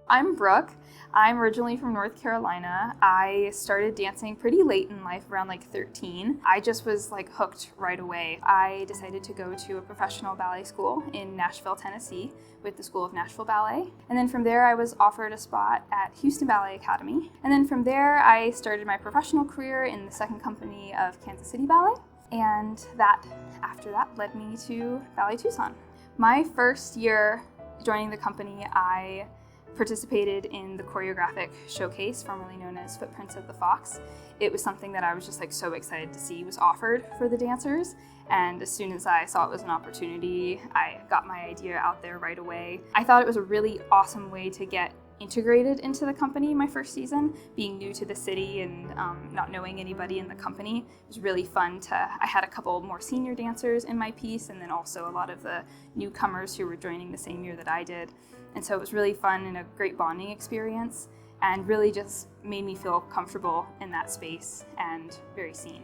I'm Brooke. I'm originally from North Carolina. I started dancing pretty late in life, around like 13. I just was like hooked right away. I decided to go to a professional ballet school in Nashville, Tennessee with the School of Nashville Ballet. And then from there I was offered a spot at Houston Ballet Academy. And then from there I started my professional career in the second company of Kansas City Ballet. And after that led me to Ballet Tucson. My first year joining the company, I participated in the choreographic showcase, formerly known as Footprints of the Fox. It was something that I was just like so excited to see was offered for the dancers. And as soon as I saw it was an opportunity, I got my idea out there right away. I thought it was a really awesome way to get integrated into the company my first season. Being new to the city and not knowing anybody in the company, it was really fun I had a couple more senior dancers in my piece, and then also a lot of the newcomers who were joining the same year that I did. And so it was really fun and a great bonding experience, and really just made me feel comfortable in that space and very seen.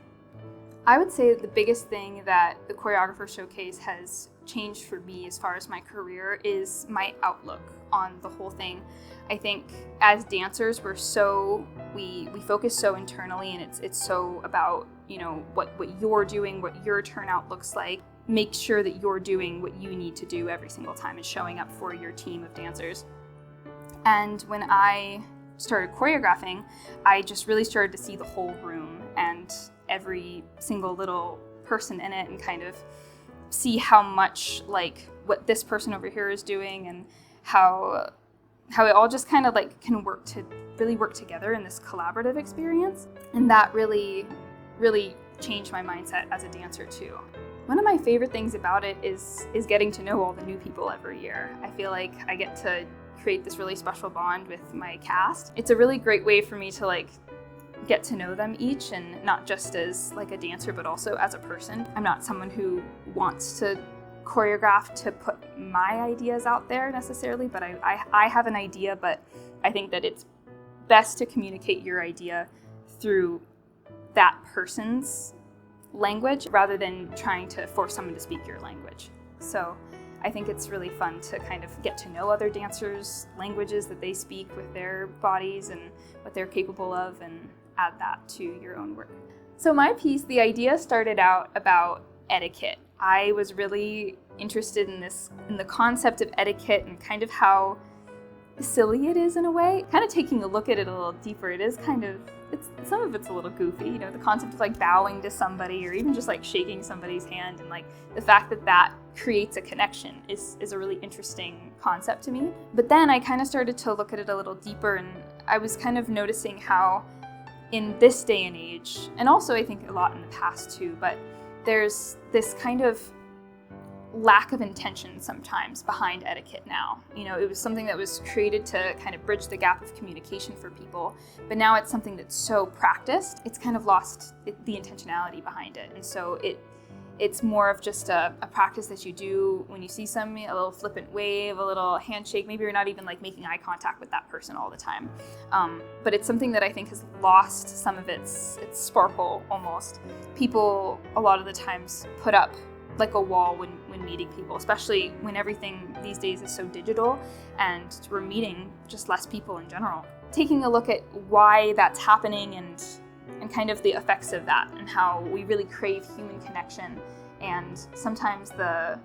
I would say that the biggest thing that the Choreographer Showcase has changed for me as far as my career is my outlook on the whole thing. I think as dancers, we focus so internally, and it's so about, what you're doing, what your turnout looks like. Make sure that you're doing what you need to do every single time and showing up for your team of dancers. And when I started choreographing, I just really started to see the whole room and every single little person in it, and kind of see how much like what this person over here is doing, and how it all just kind of like can work together in this collaborative experience. And that really changed my mindset as a dancer too. One of my favorite things about it is getting to know all the new people every year. I feel like I get to create this really special bond with my cast. It's a really great way for me to like get to know them each, and not just as like a dancer, but also as a person. I'm not someone who wants to choreograph to put my ideas out there necessarily, but I have an idea, but I think that it's best to communicate your idea through that person's language rather than trying to force someone to speak your language. So I think it's really fun to kind of get to know other dancers' languages that they speak with their bodies and what they're capable of, and add that to your own work. So my piece, the idea started out about etiquette. I was really interested in the concept of etiquette and kind of how silly it is in a way. Kind of taking a look at it a little deeper, some of it's a little goofy, the concept of like bowing to somebody, or even just like shaking somebody's hand, and like the fact that creates a connection is a really interesting concept to me. But then I kind of started to look at it a little deeper, and I was kind of noticing how in this day and age, and also I think a lot in the past too, but there's this kind of lack of intention sometimes behind etiquette now. It was something that was created to kind of bridge the gap of communication for people, but now it's something that's so practiced, it's kind of lost the intentionality behind it. And so it's more of just a practice that you do when you see somebody, a little flippant wave, a little handshake. Maybe you're not even like making eye contact with that person all the time. But it's something that I think has lost some of its sparkle almost. People a lot of the times put up like a wall when meeting people, especially when everything these days is so digital and we're meeting just less people in general. Taking a look at why that's happening and kind of the effects of that, and how we really crave human connection, and sometimes the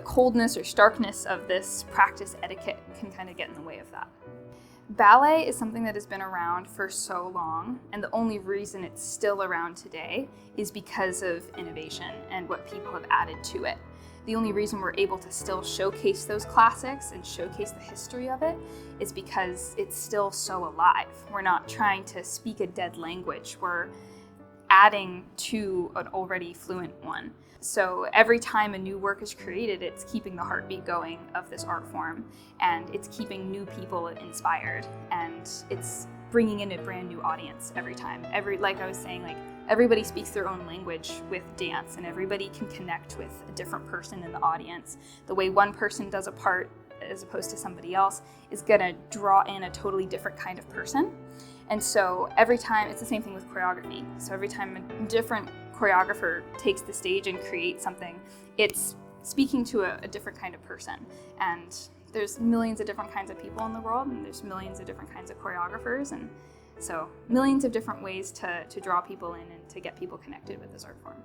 coldness or starkness of this practice etiquette can kind of get in the way of that. Ballet is something that has been around for so long, and the only reason it's still around today is because of innovation and what people have added to it. The only reason we're able to still showcase those classics and showcase the history of it is because it's still so alive. We're not trying to speak a dead language, we're adding to an already fluent one. So every time a new work is created, it's keeping the heartbeat going of this art form, and it's keeping new people inspired, and it's bringing in a brand new audience every time. Like I was saying, like everybody speaks their own language with dance, and everybody can connect with a different person in the audience. The way one person does a part as opposed to somebody else is gonna draw in a totally different kind of person. And so every time, it's the same thing with choreography. So every time a different choreographer takes the stage and creates something, it's speaking to a different kind of person. And There's millions of different kinds of people in the world, and there's millions of different kinds of choreographers, and so millions of different ways to draw people in and to get people connected with this art form.